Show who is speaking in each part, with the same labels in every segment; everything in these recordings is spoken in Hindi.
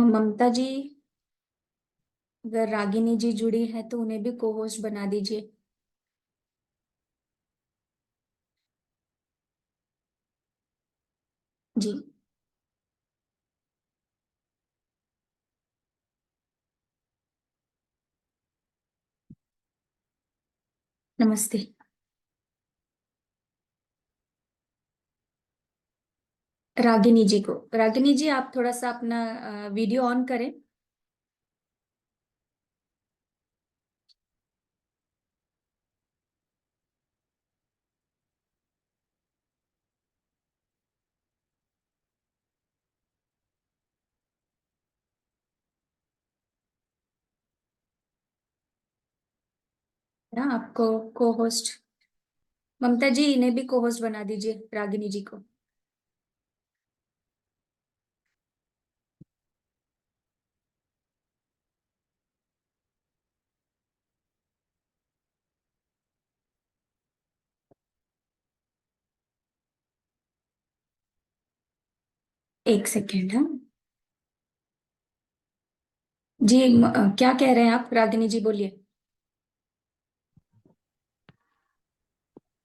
Speaker 1: ममता जी, अगर रागिनी जी जुड़ी है तो उन्हें भी को होस्ट बना दीजिए। जी। नमस्ते। रागिनी जी को, रागिनी जी आप थोड़ा सा अपना वीडियो ऑन करें। ना आपको को होस्ट, ममता जी इन्हें भी को होस्ट बना दीजिए, रागिनी जी को। एक सेकेंड। हाँ जी, क्या कह रहे हैं आप, रागिनी जी बोलिए।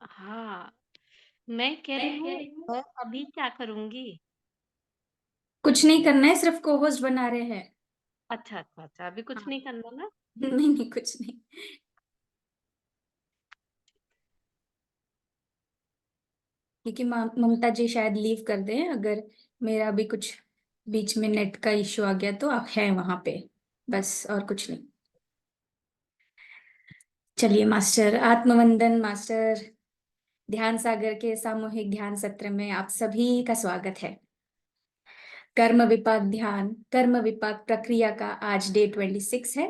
Speaker 2: हाँ, मैं कह रही हूँ मैं अभी क्या करूंगी।
Speaker 1: कुछ नहीं करना है, सिर्फ को होस्ट बना रहे हैं।
Speaker 2: अच्छा अच्छा अच्छा, अभी कुछ
Speaker 1: हाँ।
Speaker 2: नहीं करना ना।
Speaker 1: नहीं नहीं, कुछ नहीं। क्योंकि ममता जी शायद लीव कर दें, अगर मेरा भी कुछ बीच में नेट का इश्यू आ गया तो आप हैं वहां पे, बस और कुछ नहीं। चलिए मास्टर, आत्मवंदन मास्टर, ध्यान सागर के सामूहिक ध्यान सत्र में आप सभी का स्वागत है। कर्म विपाक ध्यान, कर्म विपाक प्रक्रिया का आज डे 26 है।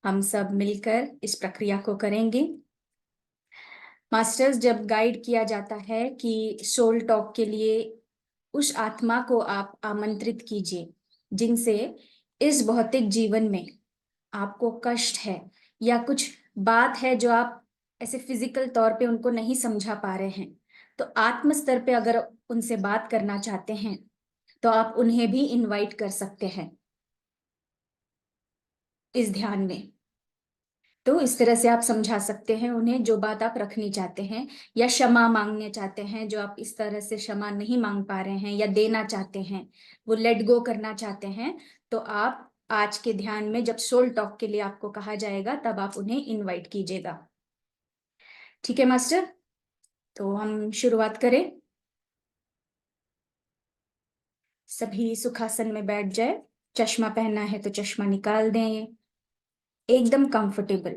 Speaker 1: हम सब मिलकर इस प्रक्रिया को करेंगे। मास्टर्स, जब गाइड किया जाता है कि सोल टॉक के लिए उस आत्मा को आप आमंत्रित कीजिए जिनसे इस भौतिक जीवन में आपको कष्ट है, या कुछ बात है जो आप ऐसे फिजिकल तौर पे उनको नहीं समझा पा रहे हैं, तो आत्म स्तर पे अगर उनसे बात करना चाहते हैं तो आप उन्हें भी इनवाइट कर सकते हैं इस ध्यान में। तो इस तरह से आप समझा सकते हैं उन्हें जो बात आप रखनी चाहते हैं, या क्षमा मांगने चाहते हैं जो आप इस तरह से क्षमा नहीं मांग पा रहे हैं, या देना चाहते हैं, वो लेट गो करना चाहते हैं। तो आप आज के ध्यान में जब सोल टॉक के लिए आपको कहा जाएगा तब आप उन्हें इनवाइट कीजिएगा। ठीक है मास्टर, तो हम शुरुआत करें। सभी सुखासन में बैठ जाए। चश्मा पहना है तो चश्मा निकाल दें। एकदम कंफर्टेबल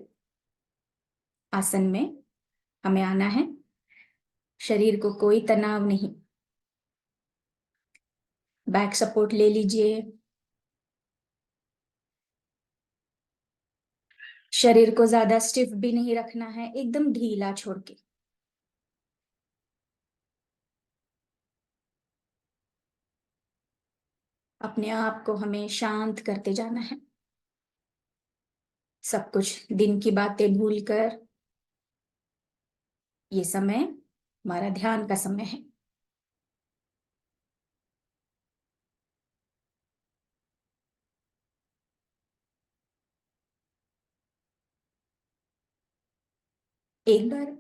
Speaker 1: आसन में हमें आना है। शरीर को कोई तनाव नहीं। बैक सपोर्ट ले लीजिए। शरीर को ज्यादा स्टिफ भी नहीं रखना है, एकदम ढीला छोड़ के। अपने आप को हमें शांत करते जाना है। सब कुछ दिन की बातें भूलकर ये समय हमारा ध्यान का समय है। एक बार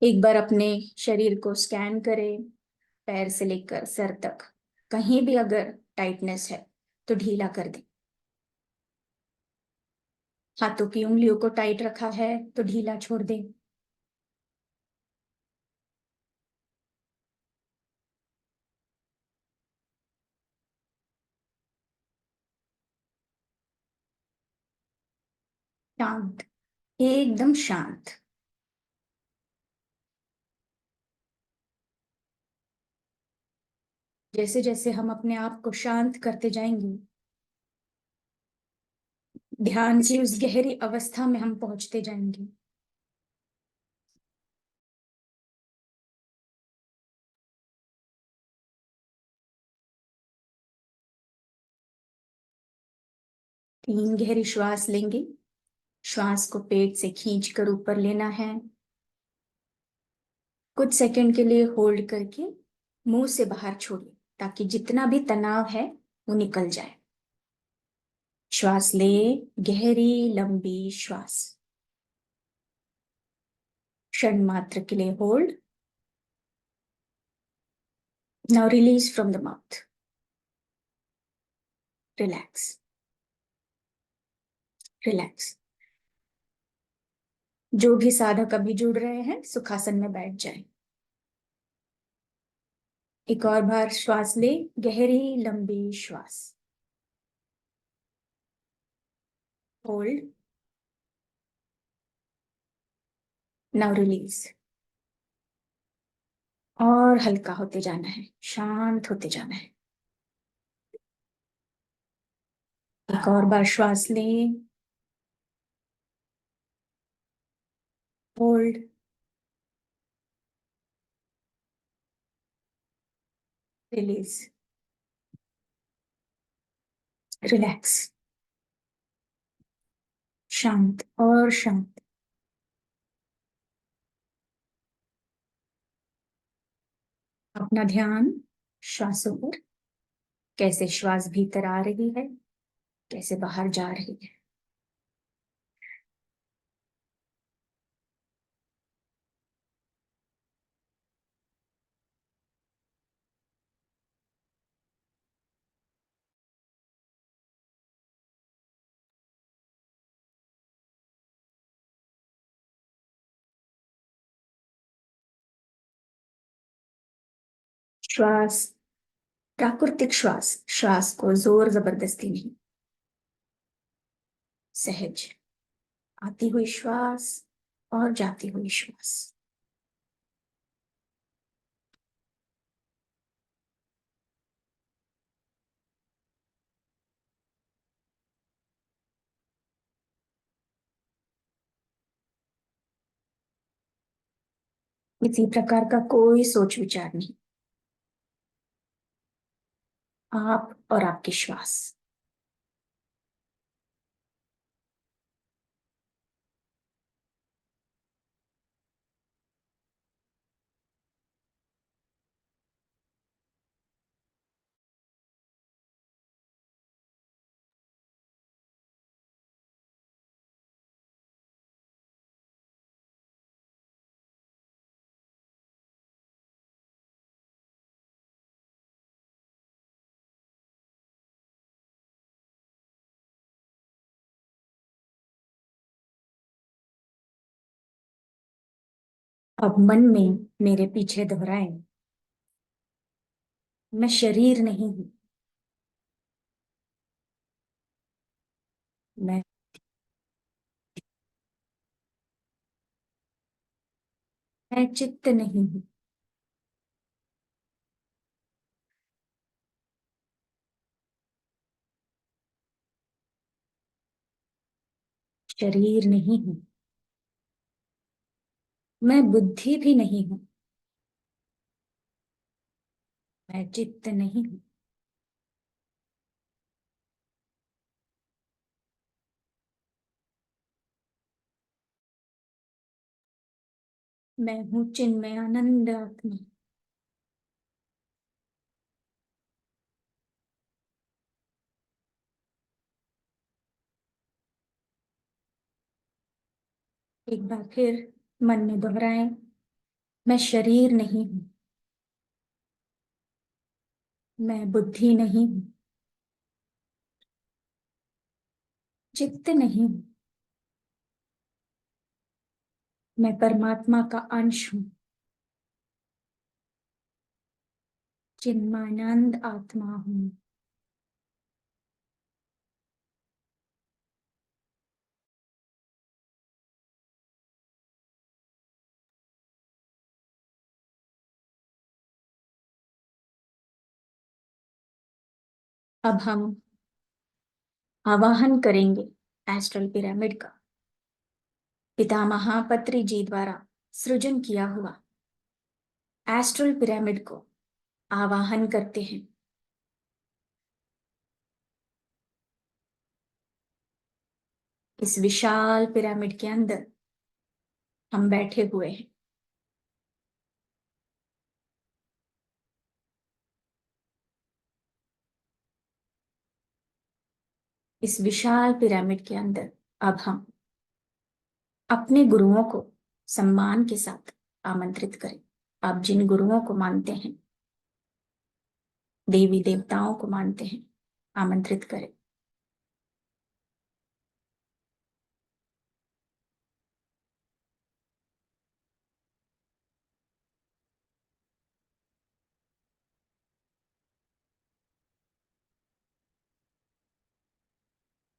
Speaker 1: एक बार अपने शरीर को स्कैन करें, पैर से लेकर सर तक। कहीं भी अगर टाइटनेस है तो ढीला कर दें। हाथों की उंगलियों को टाइट रखा है तो ढीला छोड़ दें। शांत, एकदम शांत। जैसे जैसे हम अपने आप को शांत करते जाएंगे, ध्यान की उस गहरी अवस्था में हम पहुंचते जाएंगे। तीन गहरी श्वास लेंगे। श्वास को पेट से खींच कर ऊपर लेना है। कुछ सेकंड के लिए होल्ड करके मुंह से बाहर छोड़िए ताकि जितना भी तनाव है वो निकल जाए। श्वास ले, गहरी लंबी श्वास। क्षण मात्र के लिए hold. Now release from the mouth. Relax, relax. जो भी साधक अभी जुड़ रहे हैं सुखासन में बैठ जाएं। एक और बार श्वास ले, गहरी लंबी श्वास। होल्ड। Now release. और हल्का होते जाना है, शांत होते जाना है। एक और बार श्वास ले, होल्ड, रिलीज, रिलैक्स। शांत और शांत। अपना ध्यान श्वासों पर, कैसे श्वास भीतर आ रही है, कैसे बाहर जा रही है। श्वास, प्राकृतिक श्वास, श्वास को जोर जबरदस्ती नहीं, सहज आती हुई श्वास और जाती हुई श्वास। किसी प्रकार का कोई सोच विचार नहीं, आप और आपकी श्वास। अब मन में मेरे पीछे दोहराए, मैं शरीर नहीं हूं, मैं मैं चित्त नहीं हूं, शरीर नहीं हूं, मैं बुद्धि भी नहीं हूं, मैं चित्त नहीं हूं। मैं हूं चिन्मय आनंद आत्मा। एक बार फिर मन में दोहराएं, मैं शरीर नहीं हूं, मैं बुद्धि नहीं हूं, चित्त नहीं हूं, मैं परमात्मा का अंश हूं, चिन्मानंद आत्मा हूं। अब हम आवाहन करेंगे एस्ट्रल पिरामिड का, पितामह पत्री जी द्वारा सृजन किया हुआ एस्ट्रल पिरामिड को आवाहन करते हैं। इस विशाल पिरामिड के अंदर हम बैठे हुए हैं। इस विशाल पिरामिड के अंदर अब हम अपने गुरुओं को सम्मान के साथ आमंत्रित करें। आप जिन गुरुओं को मानते हैं, देवी देवताओं को मानते हैं, आमंत्रित करें।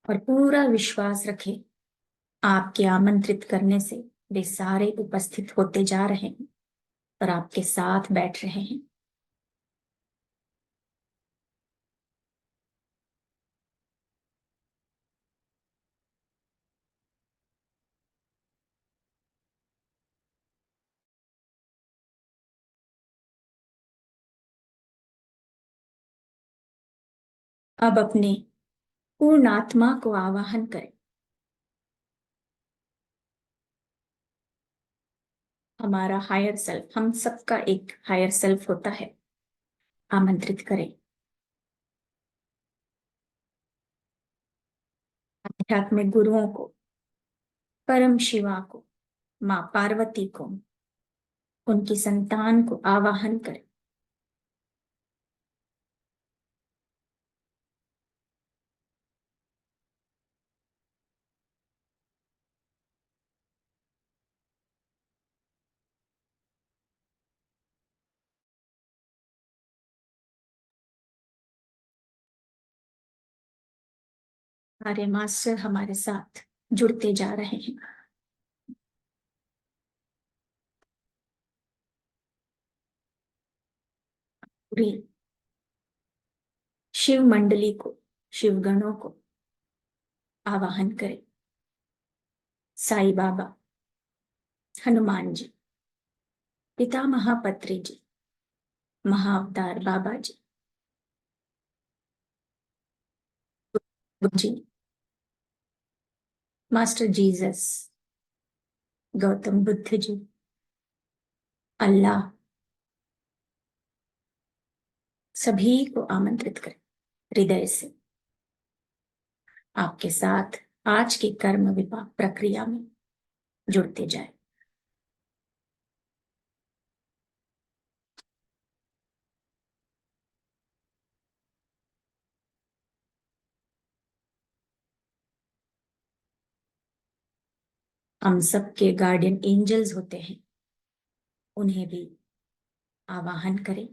Speaker 1: और पूरा विश्वास रखें, आपके आमंत्रित करने से वे सारे उपस्थित होते जा रहे हैं और आपके साथ बैठ रहे हैं। अब अपने पूर्ण आत्मा को आवाहन करें। हमारा हायर सेल्फ, हम सबका एक हायर सेल्फ होता है, आमंत्रित करें। आध्यात्मिक गुरुओं को, परम शिवा को, माँ पार्वती को, उनकी संतान को आवाहन करें। हमारे मास्टर हमारे साथ जुड़ते जा रहे हैं। पूरी शिव मंडली को, शिव गणों को आवाहन करें। साईं बाबा, हनुमान जी, पिता महापत्री जी, महाअवतार बाबा जी, गुरु जी, मास्टर जीसस, गौतम बुद्ध जी, अल्लाह, सभी को आमंत्रित करें हृदय से। आपके साथ आज की कर्म विपाक प्रक्रिया में जुड़ते जाए। हम सबके गार्डियन एंजल्स होते हैं, उन्हें भी आवाहन करें।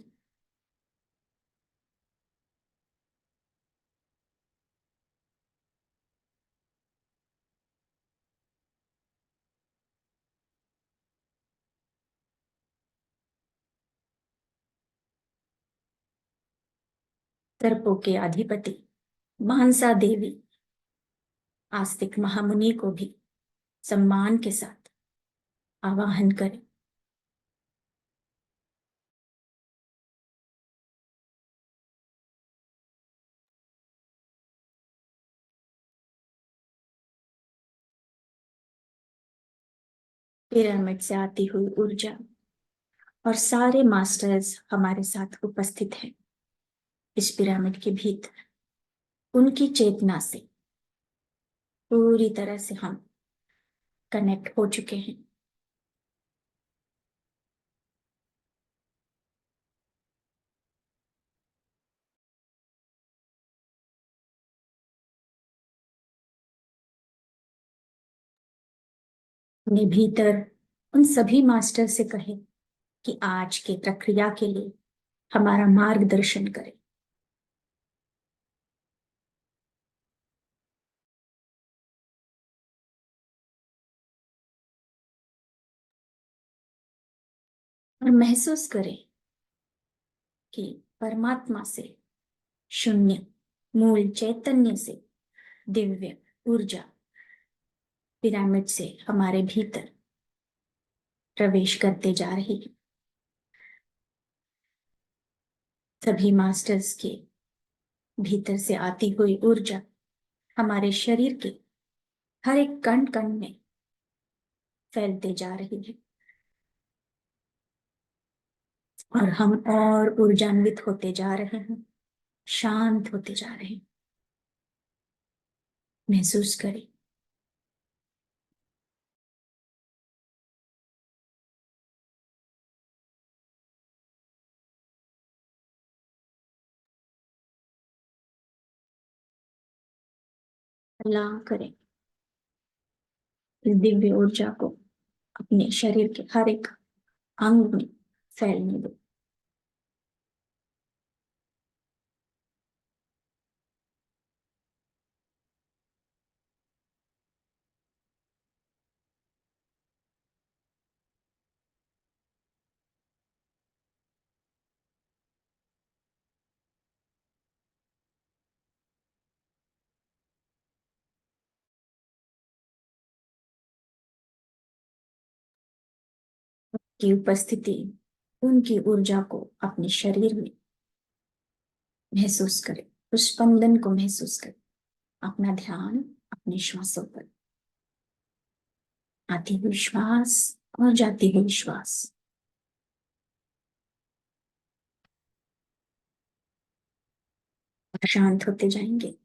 Speaker 1: सर्पों के अधिपति मानसा देवी, आस्तिक महामुनि को भी सम्मान के साथ आवाहन करें। पिरामिड से आती हुई ऊर्जा और सारे मास्टर्स हमारे साथ उपस्थित हैं इस पिरामिड के भीतर। उनकी चेतना से पूरी तरह से हम कनेक्ट हो चुके हैं। अपने भीतर उन सभी मास्टर से कहें कि आज के प्रक्रिया के लिए हमारा मार्गदर्शन करें। और महसूस करें कि परमात्मा से, शून्य मूल चैतन्य से दिव्य ऊर्जा पिरामिड से हमारे भीतर प्रवेश करते जा रही है। सभी मास्टर्स के भीतर से आती हुई ऊर्जा हमारे शरीर के हर एक कण कण में फैलते जा रही है और हम और ऊर्जान्वित होते जा रहे हैं, शांत होते जा रहे हैं। महसूस करें। अल्लाह करें इस दिव्य ऊर्जा को अपने शरीर के हर एक अंग में फैलने दो। की उपस्थिति, उनकी ऊर्जा को अपने शरीर में महसूस करें, उस स्पंदन को महसूस करें। अपना ध्यान अपने श्वासों पर, आती हुई श्वास और जाती हुई श्वास। शांत होते जाएंगे।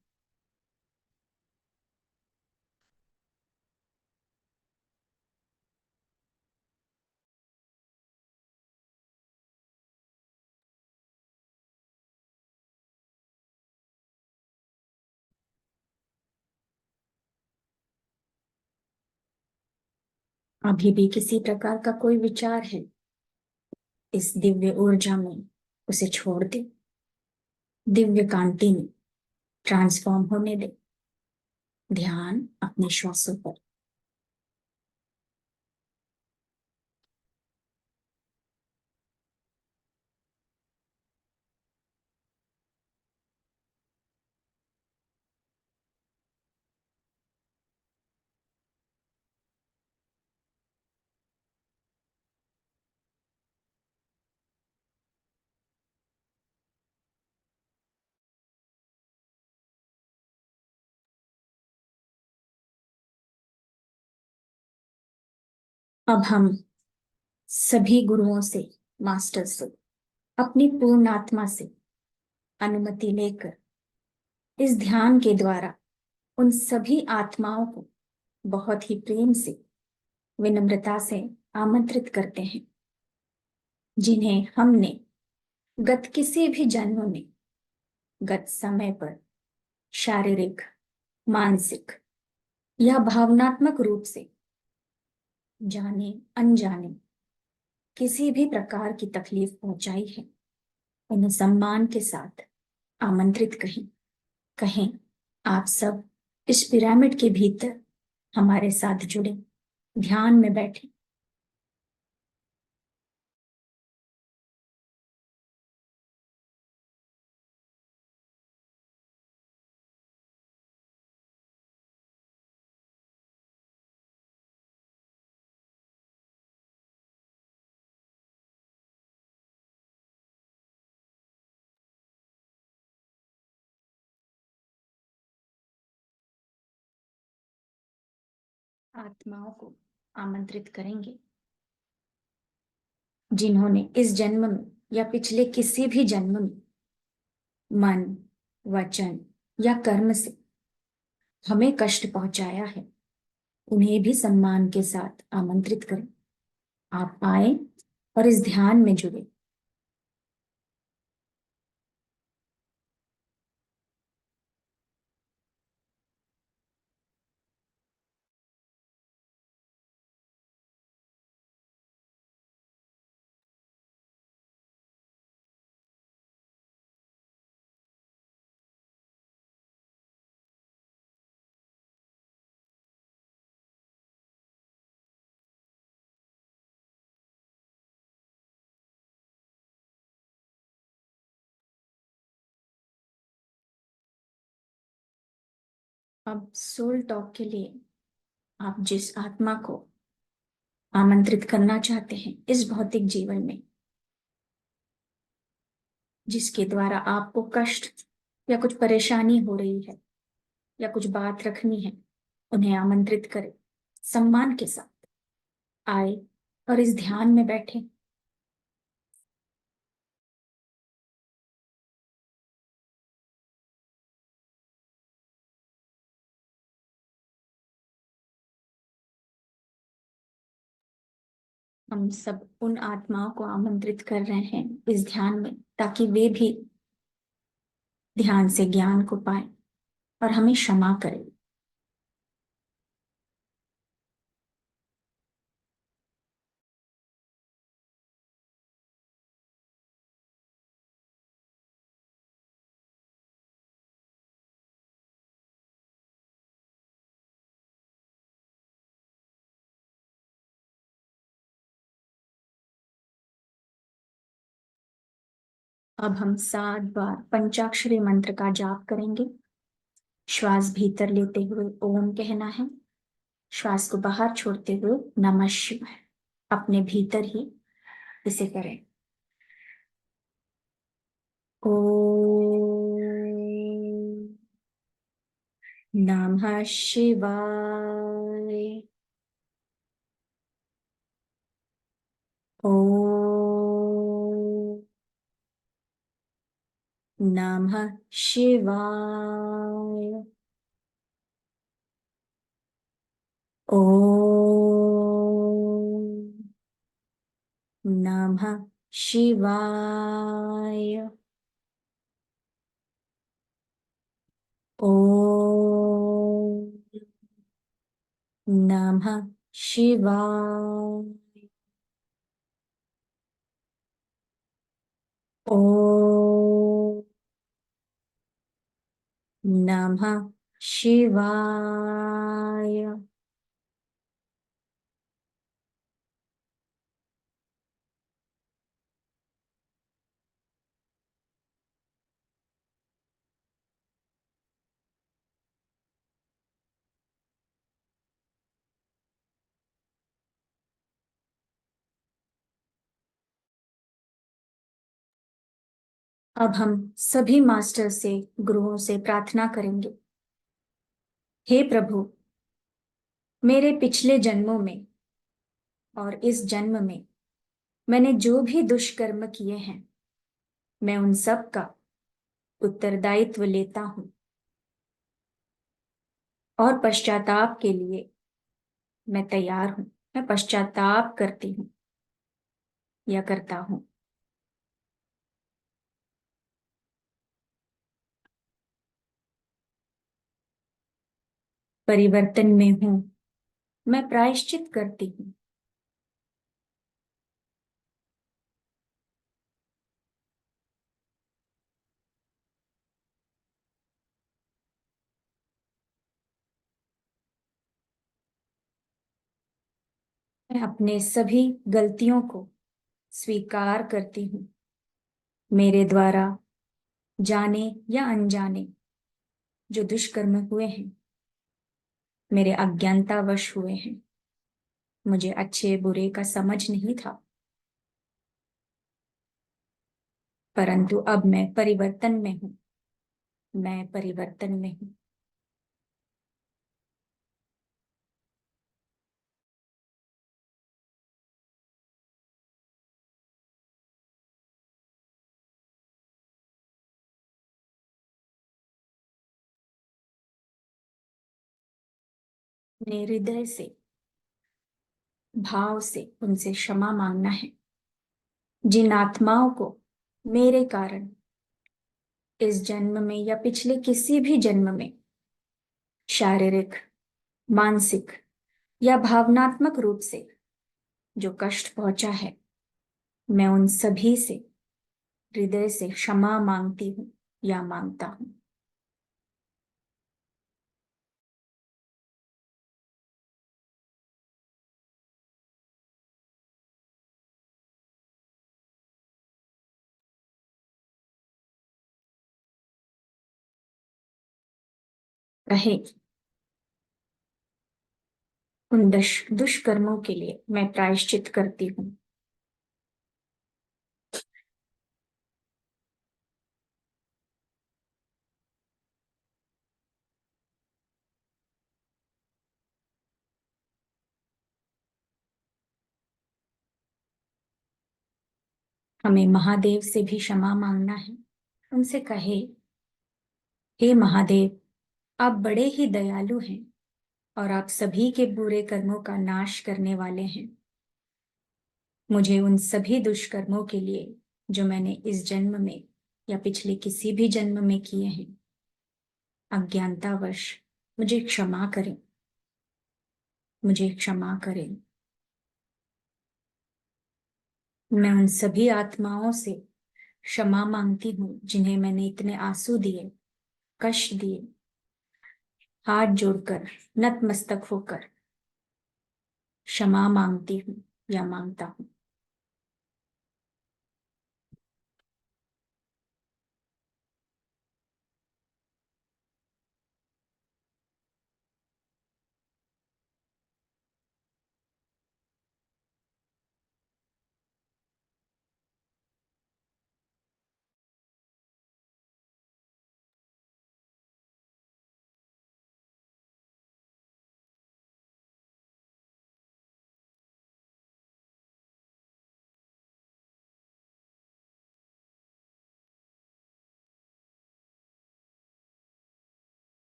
Speaker 1: अभी भी किसी प्रकार का कोई विचार है, इस दिव्य ऊर्जा में उसे छोड़ दे, दिव्य कांति में ट्रांसफॉर्म होने दे। ध्यान अपने श्वासों पर। अब हम सभी गुरुओं से, मास्टर से, अपनी पूर्ण आत्मा से अनुमति लेकर इस ध्यान के द्वारा उन सभी आत्माओं को बहुत ही प्रेम से, विनम्रता से आमंत्रित करते हैं, जिन्हें हमने गत किसी भी जन्म में, गत समय पर शारीरिक, मानसिक या भावनात्मक रूप से जाने अनजाने किसी भी प्रकार की तकलीफ पहुंचाई है, उन्हें सम्मान के साथ आमंत्रित करें। कहें, आप सब इस पिरामिड के भीतर हमारे साथ जुड़े, ध्यान में बैठे। आत्माओं को आमंत्रित करेंगे जिन्होंने इस जन्म में या पिछले किसी भी जन्म में मन, वचन या कर्म से हमें कष्ट पहुंचाया है। उन्हें भी सम्मान के साथ आमंत्रित करें। आप आए और इस ध्यान में जुड़े। अब सोल टॉक के लिए आप जिस आत्मा को आमंत्रित करना चाहते हैं इस भौतिक जीवन में, जिसके द्वारा आपको कष्ट या कुछ परेशानी हो रही है या कुछ बात रखनी है, उन्हें आमंत्रित करें। सम्मान के साथ आए और इस ध्यान में बैठे। हम सब उन आत्माओं को आमंत्रित कर रहे हैं इस ध्यान में, ताकि वे भी ध्यान से ज्ञान को पाए और हमें क्षमा करें। अब हम 7 बार पंचाक्षरी मंत्र का जाप करेंगे। श्वास भीतर लेते हुए ओम कहना है, श्वास को बाहर छोड़ते हुए नमः शिवाय। अपने भीतर ही इसे करें। ओम नमः शिवाय। ओम नमः शिवाय। ओम नमः शिवाय। ओम नमः शिवाय। ओम नमः शिवाय। अब हम सभी मास्टर से, गुरुओं से प्रार्थना करेंगे। हे प्रभु, मेरे पिछले जन्मों में और इस जन्म में मैंने जो भी दुष्कर्म किए हैं, मैं उन सब का उत्तरदायित्व लेता हूं और पश्चाताप के लिए मैं तैयार हूं। मैं पश्चाताप करती हूँ या करता हूं। परिवर्तन में हूं, मैं प्रायश्चित करती हूँ। मैं अपने सभी गलतियों को स्वीकार करती हूँ। मेरे द्वारा जाने या अनजाने जो दुष्कर्म हुए हैं, मेरे अज्ञानतावश हुए हैं। मुझे अच्छे बुरे का समझ नहीं था, परंतु अब मैं परिवर्तन में हूँ। मैं परिवर्तन में हूँ। मेरे हृदय से, भाव से उनसे क्षमा मांगना है, जिन आत्माओं को मेरे कारण इस जन्म में या पिछले किसी भी जन्म में शारीरिक, मानसिक या भावनात्मक रूप से जो कष्ट पहुंचा है, मैं उन सभी से हृदय से क्षमा मांगती हूँ या मांगता हूँ। रहे उन दुष्कर्मों के लिए मैं प्रायश्चित करती हूँ। हमें महादेव से भी क्षमा मांगना है। उनसे कहे, हे महादेव, आप बड़े ही दयालु हैं और आप सभी के बुरे कर्मों का नाश करने वाले हैं। मुझे उन सभी दुष्कर्मों के लिए जो मैंने इस जन्म में या पिछले किसी भी जन्म में किए हैं, अज्ञानतावश मुझे क्षमा करें, मुझे क्षमा करें। मैं उन सभी आत्माओं से क्षमा मांगती हूँ जिन्हें मैंने इतने आंसू दिए, कष्ट दिए। हाथ जोड़कर नतमस्तक होकर क्षमा मांगती हूँ या मांगता हूँ।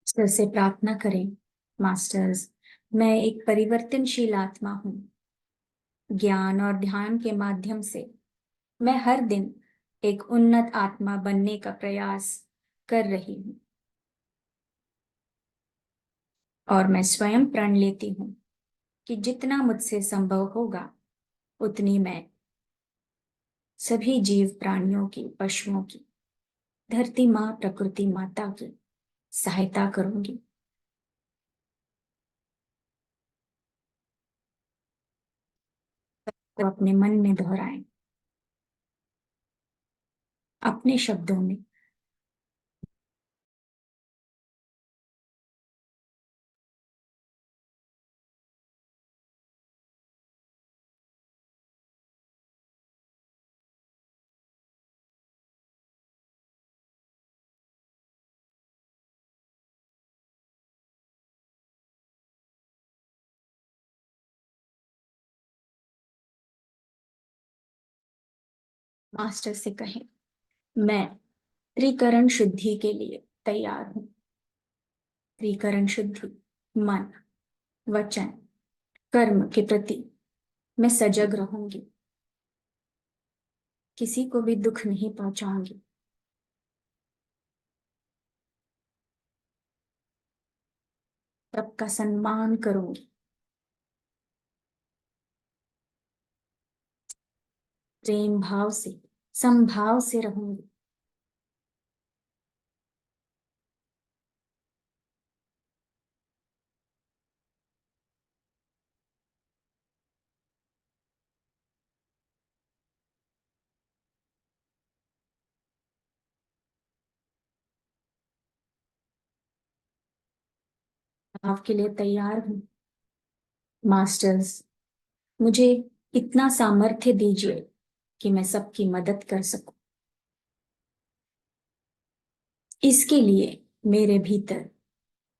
Speaker 1: ईश्वर से प्रार्थना करें, मास्टर्स, मैं एक परिवर्तनशील आत्मा हूँ। ज्ञान और ध्यान के माध्यम से मैं हर दिन एक उन्नत आत्मा बनने का प्रयास कर रही हूँ। और मैं स्वयं प्रण लेती हूँ कि जितना मुझसे संभव होगा उतनी मैं सभी जीव प्राणियों की, पशुओं की, धरती माँ प्रकृति माता की सहायता करूंगी। तो अपने मन में दोहराएं, अपने शब्दों में। मास्टर से कहें, मैं त्रिकरण शुद्धि के लिए तैयार हूँ। त्रिकरण शुद्धि, मन, वचन, कर्म के प्रति मैं सजग रहूंगी। किसी को भी दुख नहीं पहुंचाऊंगी। सबका सम्मान करूंगी। प्रेम भाव से, समभाव से रहूंगी। भाव के लिए तैयार हूँ। मास्टर्स, मुझे इतना सामर्थ्य दीजिए कि मैं सबकी मदद कर सकूं। इसके लिए मेरे भीतर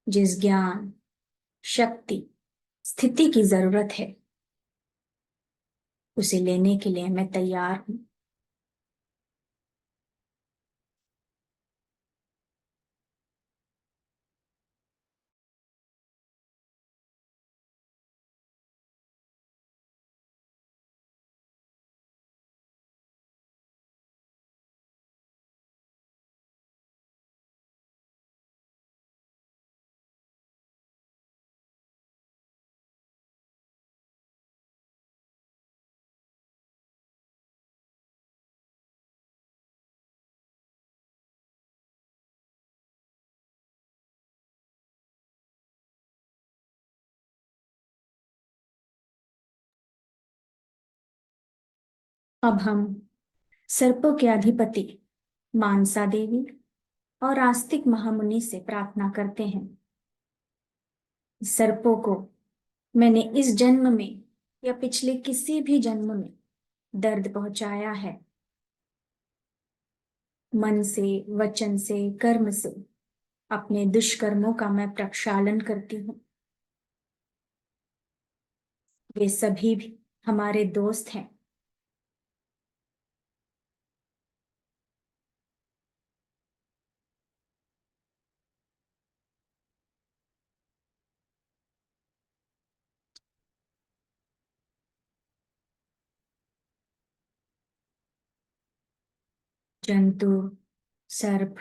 Speaker 1: जिस ज्ञान, शक्ति, स्थिति की जरूरत है उसे लेने के लिए मैं तैयार हूं। अब हम सर्पों के अधिपति मानसा देवी और आस्तिक महामुनि से प्रार्थना करते हैं। सर्पों को मैंने इस जन्म में या पिछले किसी भी जन्म में दर्द पहुंचाया है। मन से, वचन से, कर्म से अपने दुष्कर्मों का मैं प्रक्षालन करती हूँ। वे सभी भी हमारे दोस्त हैं। जंतु, सर्प,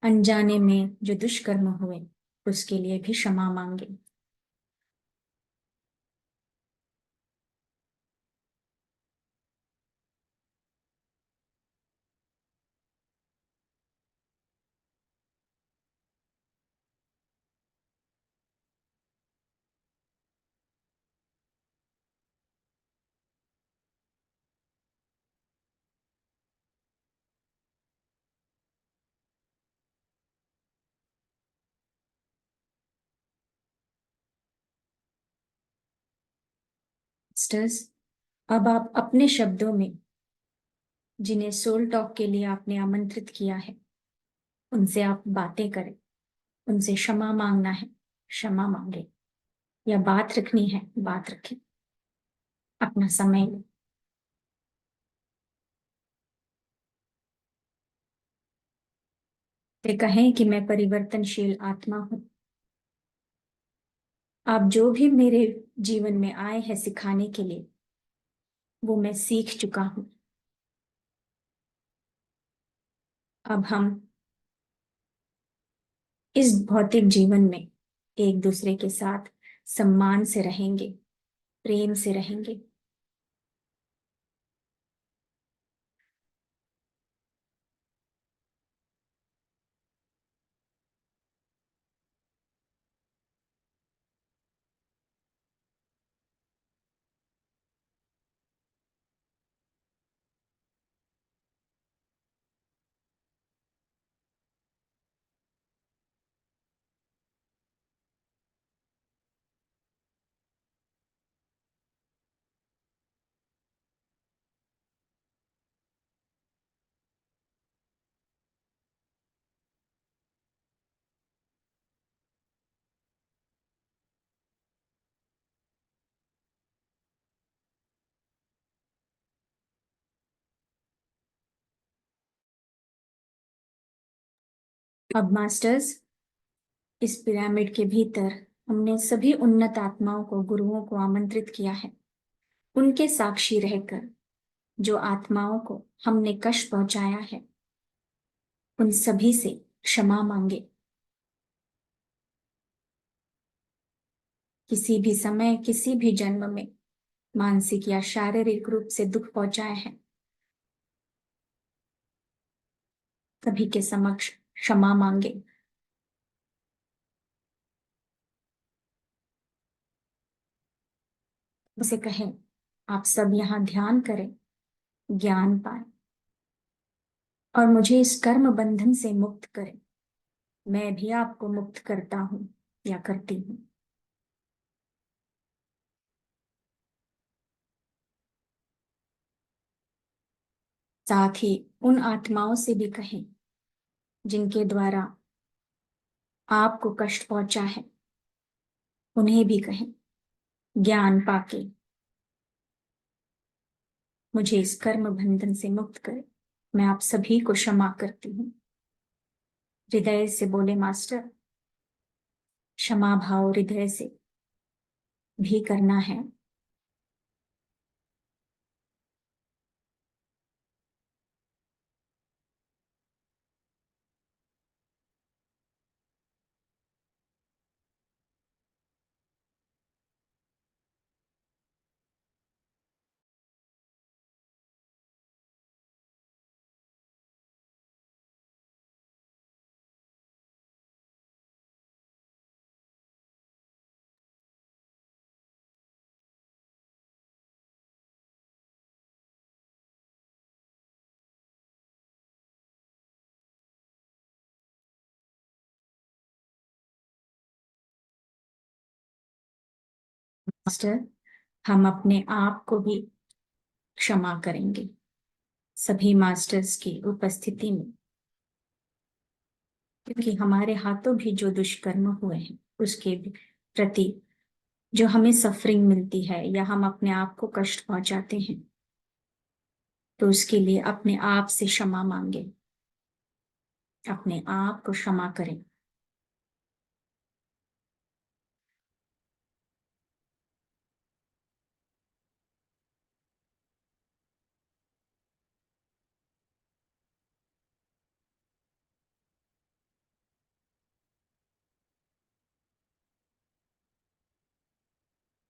Speaker 1: अनजाने में जो दुष्कर्म हुए उसके लिए भी क्षमा मांगे। मास्टर्स, अब आप अपने शब्दों में जिन्हें सोल टॉक के लिए आपने आमंत्रित किया है उनसे आप बातें करें। उनसे क्षमा मांगना है, क्षमा मांगे। या बात रखनी है, बात रखें। अपना समय लें। वे कहें कि मैं परिवर्तनशील आत्मा हूं। आप जो भी मेरे जीवन में आए हैं सिखाने के लिए वो मैं सीख चुका हूं। अब हम इस भौतिक जीवन में एक दूसरे के साथ सम्मान से रहेंगे, प्रेम से रहेंगे। अब मास्टर्स, इस पिरामिड के भीतर हमने सभी उन्नत आत्माओं को, गुरुओं को आमंत्रित किया है। उनके साक्षी रहकर जो आत्माओं को हमने कष्ट पहुंचाया है उन सभी से क्षमा मांगे। किसी भी समय, किसी भी जन्म में मानसिक या शारीरिक रूप से दुख पहुंचाए हैं, सभी के समक्ष क्षमा मांगे। उसे कहें, आप सब यहाँ ध्यान करें, ज्ञान पाएं और मुझे इस कर्म बंधन से मुक्त करें। मैं भी आपको मुक्त करता हूं या करती हूँ। साथ ही उन आत्माओं से भी कहें जिनके द्वारा आपको कष्ट पहुंचा है, उन्हें भी कहें, ज्ञान पाके मुझे इस कर्म बंधन से मुक्त करें। मैं आप सभी को क्षमा करती हूँ। हृदय से बोले मास्टर, क्षमा भाव हृदय से भी करना है। मास्टर, हम अपने आप को भी क्षमा करेंगे सभी मास्टर्स की उपस्थिति में, क्योंकि हमारे हाथों भी जो दुष्कर्म हुए हैं उसके प्रति जो हमें सफरिंग मिलती है या हम अपने आप को कष्ट पहुंचाते हैं, तो उसके लिए अपने आप से क्षमा मांगे, अपने आप को क्षमा करें।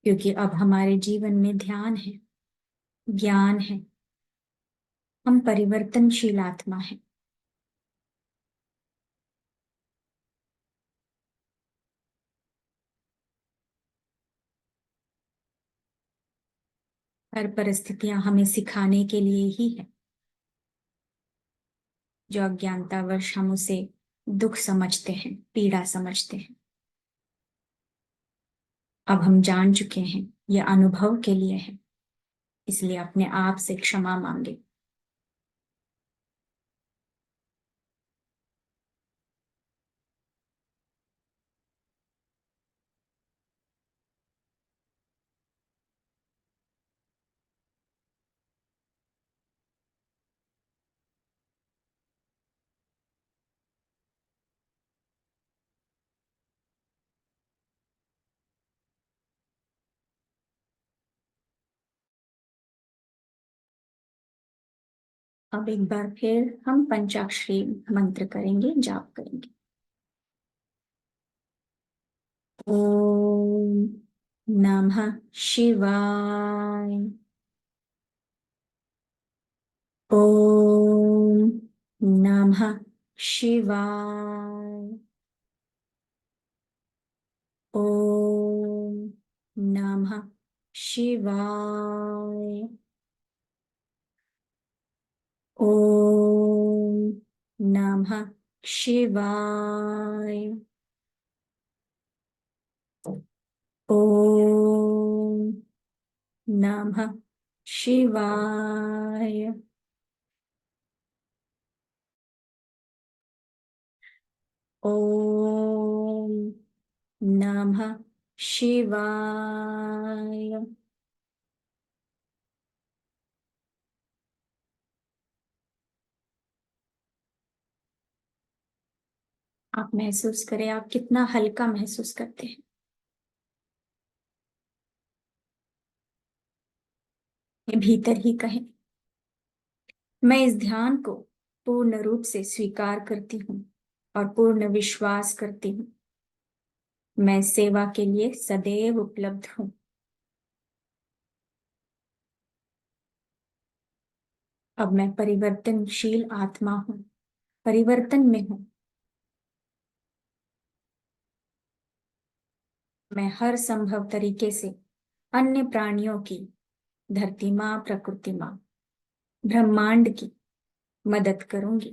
Speaker 1: क्योंकि अब हमारे जीवन में ध्यान है, ज्ञान है, हम परिवर्तनशील आत्मा है। हर परिस्थितियां हमें सिखाने के लिए ही है। जो अज्ञानतावश हम उसे दुख समझते हैं, पीड़ा समझते हैं, अब हम जान चुके हैं यह अनुभव के लिए है। इसलिए अपने आप से क्षमा मांगे। अब एक बार फिर हम पंचाक्षरी मंत्र करेंगे, जाप करेंगे। ओम नमः शिवाय। ओम नमः शिवाय। ओम नमः शिवाय। ओम नमः शिवाय। ओम नमः शिवाय। ओम नमः शिवाय। आप महसूस करें, आप कितना हल्का महसूस करते हैं। ये भीतर ही कहें, मैं इस ध्यान को पूर्ण रूप से स्वीकार करती हूँ और पूर्ण विश्वास करती हूँ। मैं सेवा के लिए सदैव उपलब्ध हूँ। अब मैं परिवर्तनशील आत्मा हूँ, परिवर्तन में हूँ। मैं हर संभव तरीके से अन्य प्राणियों की, धरती माँ, प्रकृति माँ, ब्रह्मांड की मदद करूंगी।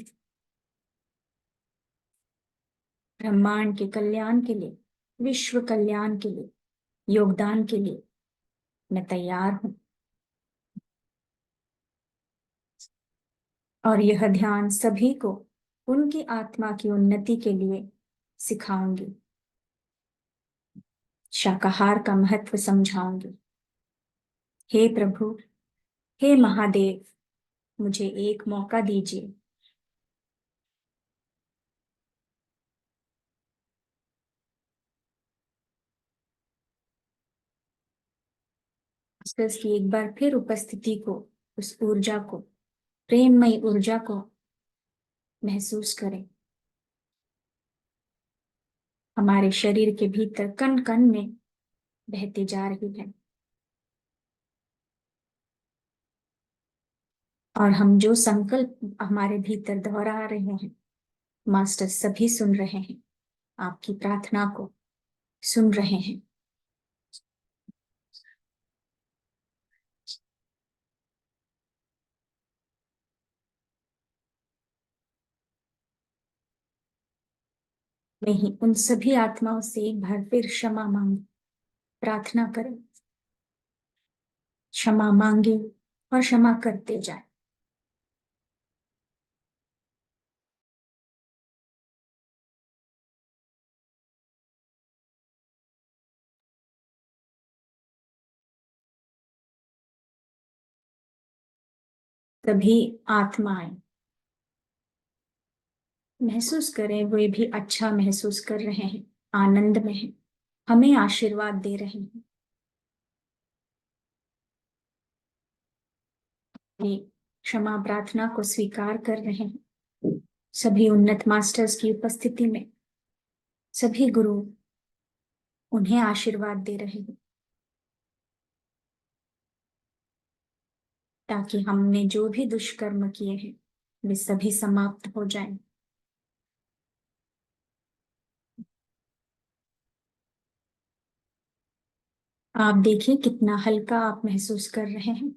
Speaker 1: ब्रह्मांड के कल्याण के लिए, विश्व कल्याण के लिए, योगदान के लिए मैं तैयार हूं। और यह ध्यान सभी को उनकी आत्मा की उन्नति के लिए सिखाऊंगी। शाकाहार का महत्व समझाऊंगी। हे प्रभु, हे महादेव, मुझे एक मौका दीजिए। मास्टर्स की एक बार फिर उपस्थिति को, उस ऊर्जा को, प्रेममयी ऊर्जा को महसूस करें। हमारे शरीर के भीतर कण कण में बहती जा रही है। और हम जो संकल्प हमारे भीतर दोहरा रहे हैं, मास्टर सभी सुन रहे हैं, आपकी प्रार्थना को सुन रहे हैं। मैं ही उन सभी आत्माओं से एक बार फिर क्षमा मांगे, प्रार्थना करें, क्षमा मांगे और क्षमा करते जाए। तभी आत्माएं महसूस करें, वे भी अच्छा महसूस कर रहे हैं, आनंद में हैं, हमें आशीर्वाद दे रहे हैं। ये क्षमा प्रार्थना को स्वीकार कर रहे हैं। सभी उन्नत मास्टर्स की उपस्थिति में सभी गुरु उन्हें आशीर्वाद दे रहे हैं। ताकि हमने जो भी दुष्कर्म किए हैं वे सभी समाप्त हो जाएं। आप देखिए कितना हल्का आप महसूस कर रहे हैं।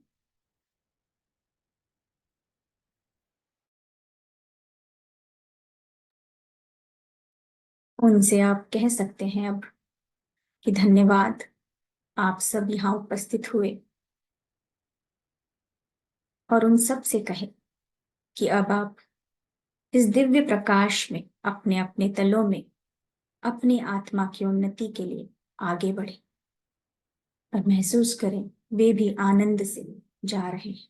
Speaker 1: उनसे आप कह सकते हैं अब कि धन्यवाद, आप सब यहाँ उपस्थित हुए। और उन सब से कहे कि अब आप इस दिव्य प्रकाश में अपने अपने तलों में अपनी आत्मा की उन्नति के लिए आगे बढ़े और महसूस करें वे भी आनंद से जा रहे हैं।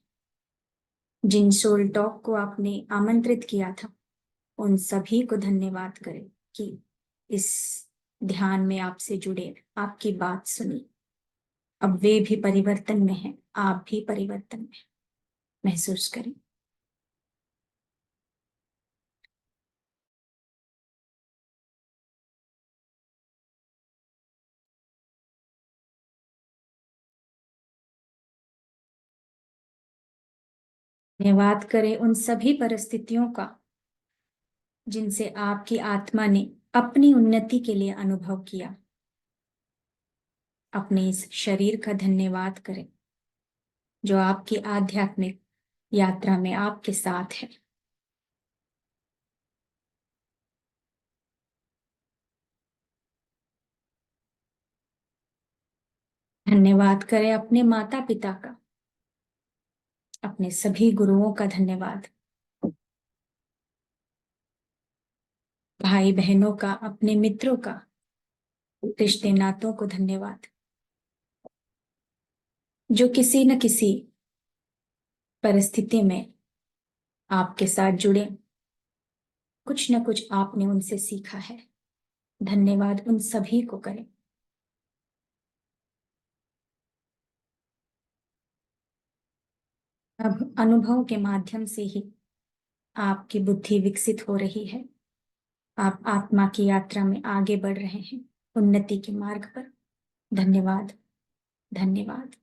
Speaker 1: जिन सोल टॉक को आपने आमंत्रित किया था उन सभी को धन्यवाद करें कि इस ध्यान में आपसे जुड़े, आपकी बात सुनी। अब वे भी परिवर्तन में हैं, आप भी परिवर्तन में हैं। महसूस करें। धन्यवाद करें उन सभी परिस्थितियों का जिनसे आपकी आत्मा ने अपनी उन्नति के लिए अनुभव किया। अपने इस शरीर का धन्यवाद करें जो आपकी आध्यात्मिक यात्रा में आपके साथ है। धन्यवाद करें अपने माता पिता का, अपने सभी गुरुओं का धन्यवाद, भाई बहनों का, अपने मित्रों का, रिश्ते नातों को धन्यवाद, जो किसी न किसी परिस्थिति में आपके साथ जुड़े। कुछ न कुछ आपने उनसे सीखा है। धन्यवाद उन सभी को करें। अब अनुभव के माध्यम से ही आपकी बुद्धि विकसित हो रही है। आप आत्मा की यात्रा में आगे बढ़ रहे हैं, उन्नति के मार्ग पर। धन्यवाद, धन्यवाद।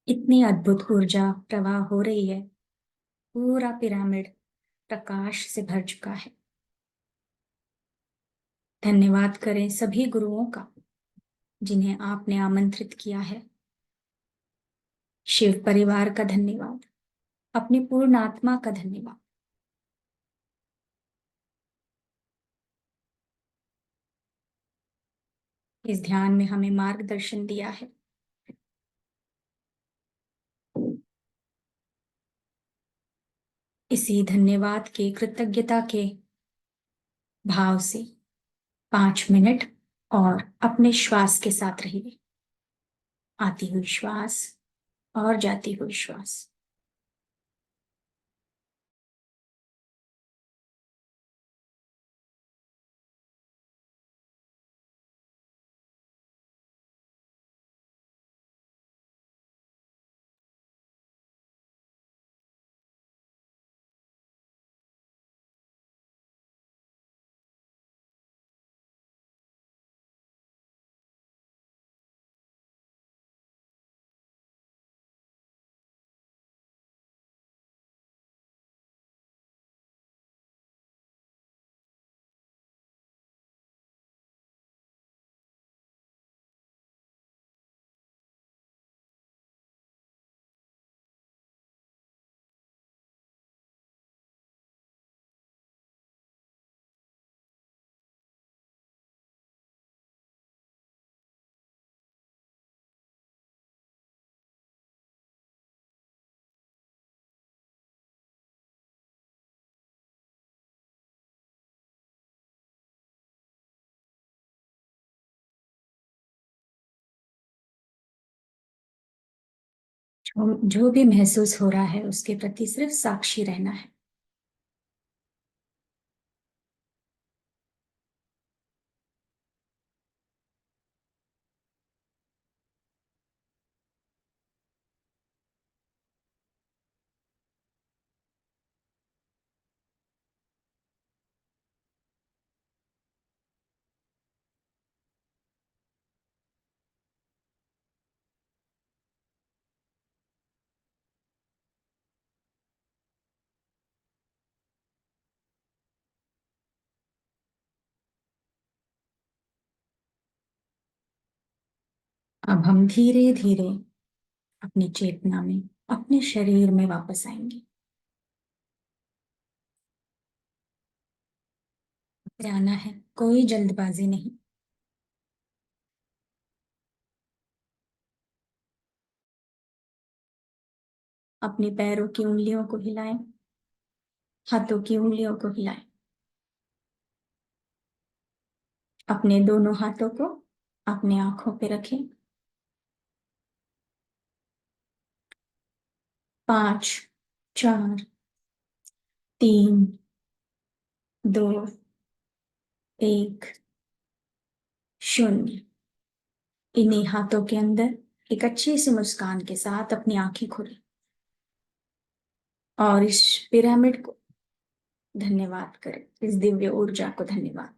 Speaker 1: इतनी अद्भुत ऊर्जा प्रवाह हो रही है, पूरा पिरामिड प्रकाश से भर चुका है। धन्यवाद करें सभी गुरुओं का जिन्हें आपने आमंत्रित किया है। शिव परिवार का धन्यवाद, अपनी पूर्ण आत्मा का धन्यवाद। इस ध्यान में हमें मार्गदर्शन दिया है। इसी धन्यवाद के, कृतज्ञता के भाव से 5 मिनट और अपने श्वास के साथ रहिए। आती हुई श्वास और जाती हुई श्वास। जो भी महसूस हो रहा है उसके प्रति सिर्फ साक्षी रहना है। अब हम धीरे धीरे अपनी चेतना में, अपने शरीर में वापस आएंगे। आना है, कोई जल्दबाजी नहीं। अपने पैरों की उंगलियों को हिलाएं, हाथों की उंगलियों को हिलाएं। अपने दोनों हाथों को अपने आंखों पे रखें। 5, 4, 3, 2, 1, 0। इन्हीं हाथों के अंदर एक अच्छी सी मुस्कान के साथ अपनी आंखें खोलें और इस पिरामिड को धन्यवाद करें, इस दिव्य ऊर्जा को धन्यवाद।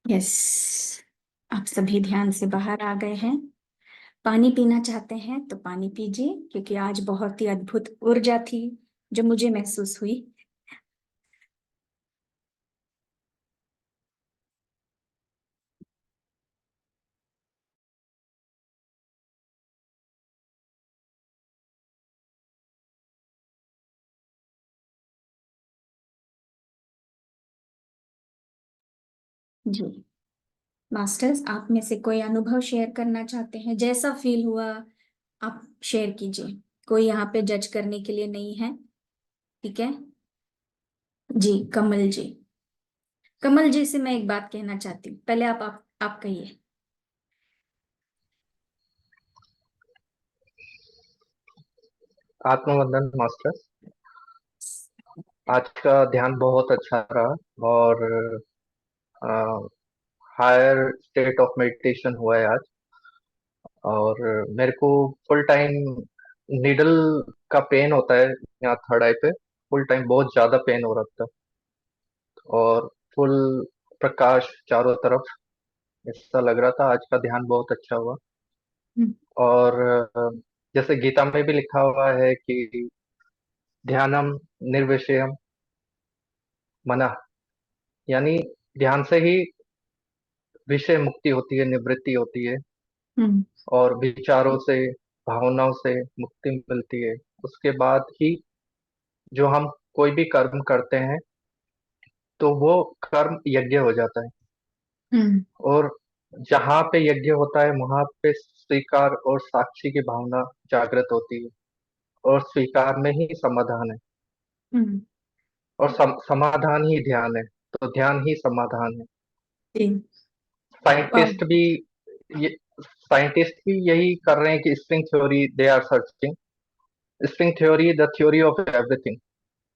Speaker 1: यस, आप सभी ध्यान से बाहर आ गए हैं। पानी पीना चाहते हैं तो पानी पीजिए, क्योंकि आज बहुत ही अद्भुत ऊर्जा थी जो मुझे महसूस हुई। जी मास्टर्स, आप में से कोई अनुभव शेयर करना चाहते हैं? जैसा फील हुआ आप शेयर कीजिए। कोई यहाँ पे जज करने के लिए नहीं है, ठीक है? जी कमल जी, कमल जी से मैं एक बात कहना चाहती हूँ। पहले आप कहिए।
Speaker 3: आत्मवंदन मास्टर। आज का ध्यान बहुत अच्छा रहा और हायर स्टेट ऑफ मेडिटेशन हुआ है आज। और मेरे को फुल टाइम नीडल का पेन होता है यहाँ थर्ड आई पे। फुल टाइम बहुत ज्यादा पेन हो रहा था और फुल प्रकाश चारों तरफ ऐसा लग रहा था। आज का ध्यान बहुत अच्छा हुआ।
Speaker 1: हम्म।
Speaker 3: और जैसे गीता में भी लिखा हुआ है कि ध्यानम निर्विषयम मना, यानी ध्यान से ही विषय मुक्ति होती है, निवृत्ति होती है
Speaker 1: हम्म।
Speaker 3: और विचारों से, भावनाओं से मुक्ति मिलती है। उसके बाद ही जो हम कोई भी कर्म करते हैं तो वो कर्म यज्ञ हो जाता है।
Speaker 1: हम्म।
Speaker 3: और जहाँ पे यज्ञ होता है वहां पे स्वीकार और साक्षी की भावना जागृत होती है और स्वीकार में ही समाधान है
Speaker 1: हम्म।
Speaker 3: और समाधान ही ध्यान है। तो ध्यान ही समाधान है।
Speaker 1: जी। वाह।
Speaker 3: साइंटिस्ट भी ये साइंटिस्ट भी यही कर रहे हैं कि string theory they are searching, string theory the theory of everything,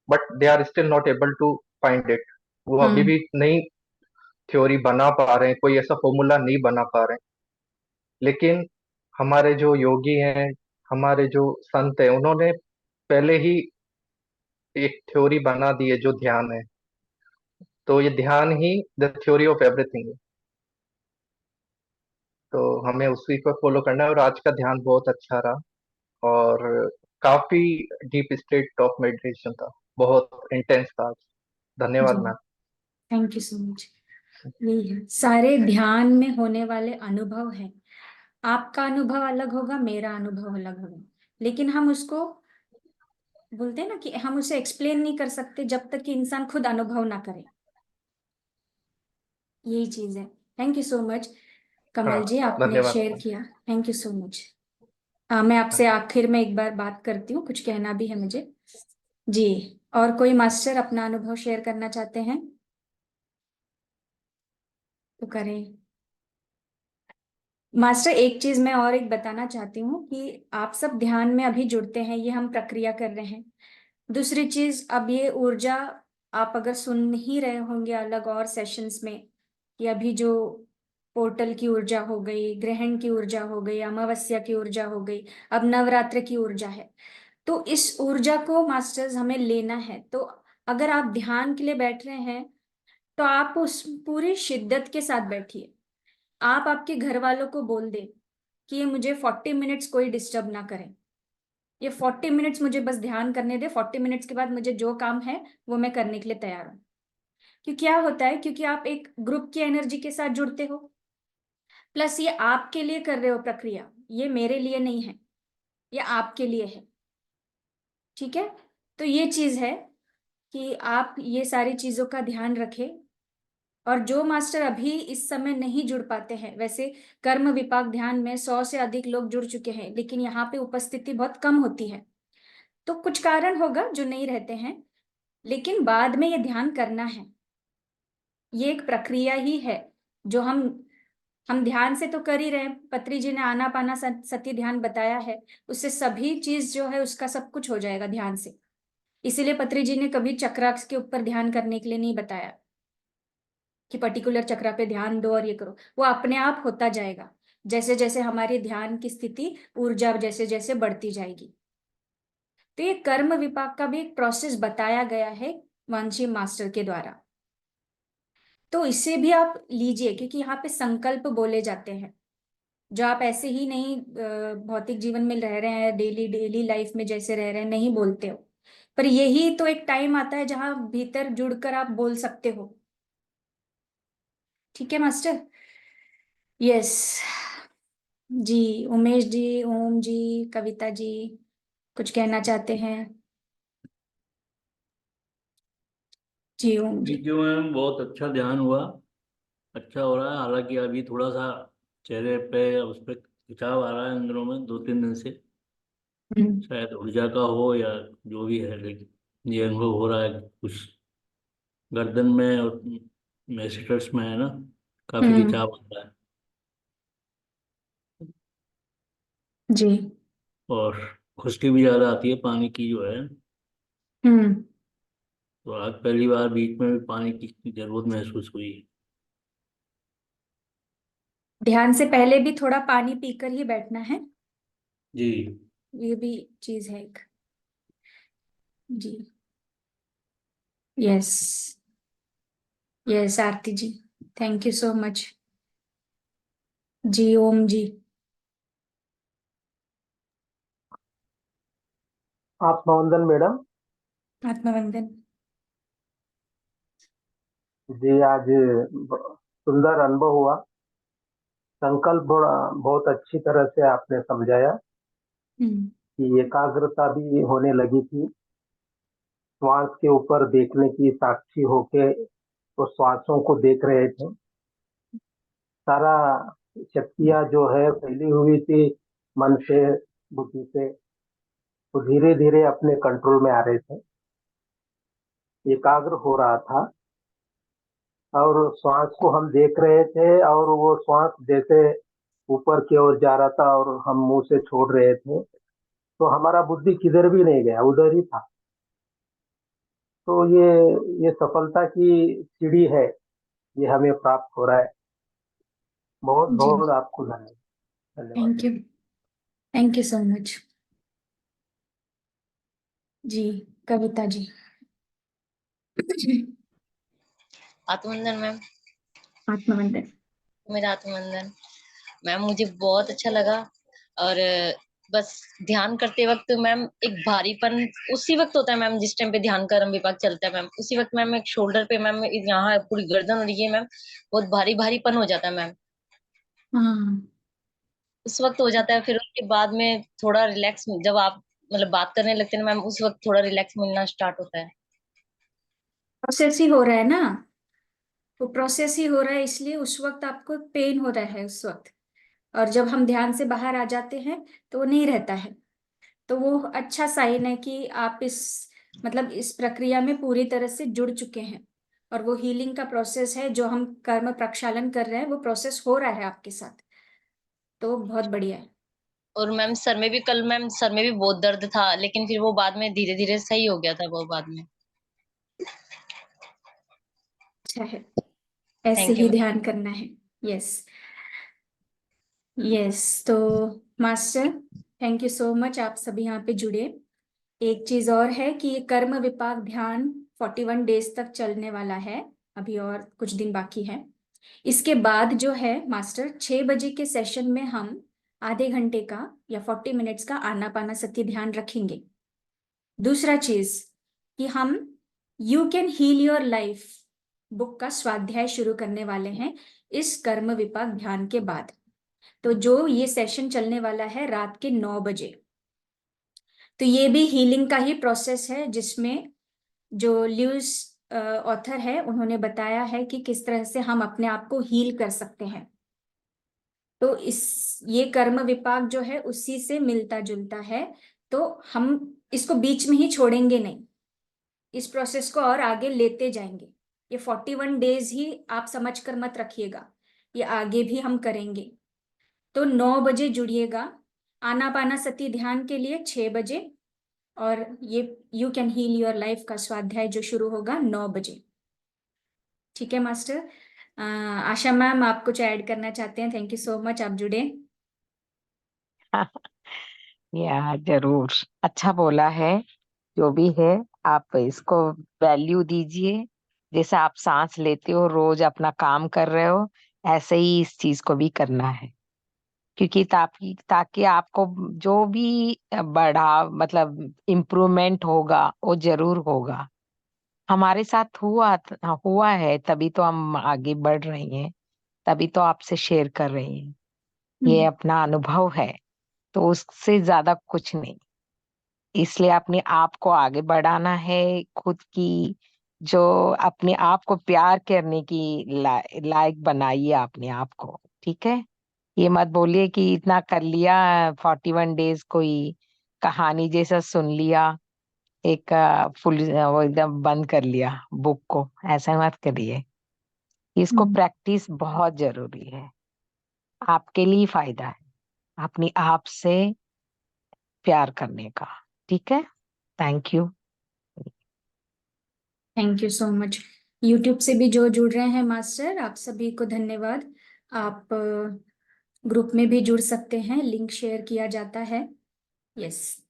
Speaker 3: but they are still not able to find it। वो अभी
Speaker 1: हम्म।
Speaker 3: भी नई थ्योरी बना पा रहे हैं, कोई ऐसा फॉर्मूला नहीं बना पा रहे हैं। लेकिन हमारे जो योगी हैं, हमारे जो संत हैं, उन्होंने पहले ही एक थ्योरी बना दी है जो ध्यान है। तो ये ध्यान ही द थ्योरी ऑफ एवरीथिंग है। तो हमें उसी को फॉलो करना है और आज का ध्यान बहुत अच्छा रहा और काफी डीप स्टेट ऑफ मेडिटेशन था, बहुत इंटेंस था आज।
Speaker 1: जी
Speaker 3: धन्यवाद ma'am.
Speaker 1: Thank you so much. यही है, सारे ध्यान में होने वाले अनुभव हैं। आपका अनुभव अलग होगा, मेरा अनुभव अलग होगा, लेकिन हम उसको बोलते हैं ना कि हम उसे एक्सप्लेन नहीं कर सकते जब तक कि इंसान खुद अनुभव ना करे। यही चीज है। थैंक यू सो मच
Speaker 3: हाँ,
Speaker 1: कमल जी, आपने
Speaker 3: धन्यवाद
Speaker 1: शेयर
Speaker 3: मैम।
Speaker 1: किया। Thank you so much. मैं आपसे आखिर में एक बार बात करती हूँ, कुछ कहना भी है मुझे। जी, और कोई मास्टर अपना अनुभव शेयर करना चाहते हैं तो करें। मास्टर एक चीज मैं और एक बताना चाहती हूँ कि आप सब ध्यान में अभी जुड़ते हैं, ये हम प्रक्रिया कर रहे हैं। दूसरी चीज, अब ये ऊर्जा आप अगर सुन ही रहे होंगे अलग और सेशंस में, कि अभी जो पोर्टल की ऊर्जा हो गई, ग्रहण की ऊर्जा हो गई, अमावस्या की ऊर्जा हो गई, अब नवरात्र की ऊर्जा है। तो इस ऊर्जा को मास्टर्स हमें लेना है। तो अगर आप ध्यान के लिए बैठ रहे हैं तो आप उस पूरी शिद्दत के साथ बैठिए। आप आपके घर वालों को बोल दें कि ये मुझे 40 मिनट्स कोई डिस्टर्ब ना करे, ये 40 मिनट्स मुझे बस ध्यान करने दे, 40 मिनट्स के बाद मुझे जो काम है वो मैं करने के लिए तैयार हूँ। क्योंकि क्या होता है, क्योंकि आप एक ग्रुप की एनर्जी के साथ जुड़ते हो, प्लस ये आपके लिए कर रहे हो प्रक्रिया, ये मेरे लिए नहीं है, ये आपके लिए है। ठीक है, तो ये चीज है कि आप ये सारी चीजों का ध्यान रखें। और जो मास्टर अभी इस समय नहीं जुड़ पाते हैं, वैसे कर्म विपाक ध्यान में 100 से अधिक लोग जुड़ चुके हैं, लेकिन यहाँ पे उपस्थिति बहुत कम होती है, तो कुछ कारण होगा जो नहीं रहते हैं, लेकिन बाद में ये ध्यान करना है। ये एक प्रक्रिया ही है जो हम ध्यान से तो कर ही रहे हैं। पत्री जी ने आनापाना सती ध्यान बताया है, उससे सभी चीज जो है उसका सब कुछ हो जाएगा ध्यान से। इसीलिए पत्री जी ने कभी चक्राक्ष के ऊपर ध्यान करने के लिए नहीं बताया कि पर्टिकुलर चक्रा पे ध्यान दो और ये करो, वो अपने आप होता जाएगा जैसे जैसे हमारी ध्यान की स्थिति, ऊर्जा जैसे जैसे बढ़ती जाएगी। तो ये कर्म विपाक का भी एक प्रोसेस बताया गया है वंशी मास्टर के द्वारा, तो इसे भी आप लीजिए, क्योंकि यहाँ पे संकल्प बोले जाते हैं जो आप ऐसे ही नहीं भौतिक जीवन में रह रहे हैं, डेली डेली लाइफ में जैसे रह रहे हैं नहीं बोलते हो, पर यही तो एक टाइम आता है जहां भीतर जुड़कर आप बोल सकते हो। ठीक है मास्टर? यस जी। उमेश जी, ओम जी, कविता जी, कुछ कहना चाहते हैं? जी ओम जी।
Speaker 4: थैंक यू मैम, बहुत अच्छा ध्यान हुआ, अच्छा हो रहा है। हालांकि अभी थोड़ा सा चेहरे पे उस पर खिंचाव आ रहा है अंदरों में 2-3 दिन से,
Speaker 1: हम्म।
Speaker 4: शायद ऊर्जा का हो या जो भी है, लेकिन ये अनुभव हो रहा है कि कुछ गर्दन में और मेसिटर्स में है ना, काफी
Speaker 1: हम्म।
Speaker 4: खिंचाव आ रहा है।
Speaker 1: जी।
Speaker 4: और खुश्की भी ज्यादा आती है पानी की जो है।
Speaker 1: हम्म।
Speaker 4: तो आज पहली बार बीच में भी पानी की जरूरत महसूस हुई।
Speaker 1: ध्यान से पहले भी थोड़ा पानी पीकर ही बैठना है,
Speaker 4: जी।
Speaker 1: ये भी चीज है एक। जी। Yes. Yes Aarti ji, thank you so much. जी ओम जी।
Speaker 5: आत्मवंदन मैडम
Speaker 1: आत्मवंदन।
Speaker 5: जी। आज सुंदर अनुभव हुआ। संकल्प बहुत अच्छी तरह से आपने समझाया
Speaker 1: हम्म।
Speaker 5: कि एकाग्रता भी होने लगी थी। श्वास के ऊपर देखने की साक्षी होके तो श्वासों को देख रहे थे। सारा शक्तियां जो है फैली हुई थी मन से, बुद्धि से, तो धीरे धीरे अपने कंट्रोल में आ रहे थे, एकाग्र हो रहा था। और श्वास को हम देख रहे थे और वो श्वास जैसे ऊपर की ओर जा रहा था और हम मुंह से छोड़ रहे थे, तो हमारा बुद्धि किधर भी नहीं गया, उधर ही था। तो ये सफलता की सीढ़ी है, ये हमें प्राप्त हो रहा है। बहुत
Speaker 1: जी
Speaker 5: बहुत आपको धन्यवाद।
Speaker 1: Thank you, thank you so much. जी कविता जी।
Speaker 6: आत्मवंदन मैम।
Speaker 1: आत्मवंदन।
Speaker 6: मेरा आत्मवंदन मैम, मुझे बहुत अच्छा लगा। और बस ध्यान करते वक्त मैम एक भारीपन उसी वक्त होता है मैम, जिस टाइम पे ध्यान कर्म विपाक चलता है मैम, उसी वक्त मैम एक शोल्डर पे मैम, यहाँ पूरी गर्दन और ये मैम बहुत भारी भारीपन हो जाता है मैम,
Speaker 1: हाँ।
Speaker 6: उस वक्त हो जाता है। फिर उसके बाद में थोड़ा रिलैक्स, जब आप मतलब बात करने लगते हैं मैम, उस वक्त थोड़ा रिलैक्स मिलना स्टार्ट होता है।
Speaker 1: प्रोसेस ही हो रहा है ना, वो प्रोसेस ही हो रहा है, इसलिए उस वक्त आपको पेन हो रहा है उस वक्त। और जब हम ध्यान से बाहर आ जाते हैं तो वो नहीं रहता है, तो वो अच्छा साइन है कि आप इस मतलब इस प्रक्रिया में पूरी तरह से जुड़ चुके हैं। और वो हीलिंग का प्रोसेस है जो हम कर्म प्रक्षालन कर रहे हैं, वो प्रोसेस हो रहा है आपके साथ, तो बहुत बढ़िया है।
Speaker 6: और मैम सर में भी, कल मैम सर में भी बहुत दर्द था, लेकिन फिर वो बाद में धीरे धीरे सही हो गया था वो बाद में।
Speaker 1: अच्छा है, ऐसे
Speaker 6: थैंक यू
Speaker 1: ही
Speaker 6: मैम।
Speaker 1: ध्यान करना है। यस। यस तो master, thank you so much, आप सभी यहाँ पे जुड़े। एक चीज और है कि ये कर्म विपाक ध्यान 41 डेज तक चलने वाला है, अभी और कुछ दिन बाकी है। इसके बाद जो है मास्टर 6 बजे के सेशन में हम आधे घंटे का या 40 मिनट्स का आनापानासती ध्यान रखेंगे। दूसरा चीज कि हम you can heal your life book का स्वाध्याय शुरू करने वाले हैं इस कर्म विपाक ध्यान के बाद। तो जो ये सेशन चलने वाला है रात के 9 बजे, तो ये भी हीलिंग का ही प्रोसेस है, जिसमें जो ल्यूइस ऑथर है उन्होंने बताया है कि किस तरह से हम अपने आप को हील कर सकते हैं। तो ये कर्म विपाक जो है उसी से मिलता जुलता है, तो हम इसको बीच में ही छोड़ेंगे नहीं, इस प्रोसेस को और आगे लेते जाएंगे। ये 41 डेज ही आप समझ कर मत रखिएगा, ये आगे भी हम करेंगे। तो 9 बजे जुड़िएगा आनापानासती ध्यान के लिए 6 बजे, और ये you can heal your life का स्वाध्याय जो शुरू होगा 9 बजे। ठीक है मास्टर। आशा मैम आप कुछ ऐड करना चाहते हैं? थैंक यू सो मच, आप जुड़े।
Speaker 7: या जरूर, अच्छा बोला है। जो भी है आप इसको वैल्यू दीजिए। जैसे आप सांस लेते हो, रोज अपना काम कर रहे हो, ऐसे ही इस चीज को भी करना है। क्योंकि ताकि आपको जो भी बढ़ा मतलब इम्प्रूवमेंट होगा वो जरूर होगा। हमारे साथ हुआ है, तभी तो हम आगे बढ़ रहे हैं, तभी तो आपसे शेयर कर रहे हैं। ये अपना अनुभव है, तो उससे ज्यादा कुछ नहीं। इसलिए अपने आप को आगे बढ़ाना है, खुद की जो अपने आप को प्यार करने की लायक बनाइए अपने आप को। ठीक है, ये मत बोलिए कि इतना कर लिया, 41 डेज कोई कहानी जैसा सुन लिया, एक फुल वो एकदम बंद कर लिया बुक को, ऐसा मत करिए। इसको प्रैक्टिस बहुत जरूरी है, आपके लिए फायदा है अपने आप से प्यार करने का। ठीक है, thank you.
Speaker 1: Thank you so much. YouTube से भी जो जुड़ रहे हैं मास्टर, आप सभी को धन्यवाद। आप ग्रुप में भी जुड़ सकते हैं, लिंक शेयर किया जाता है। यस।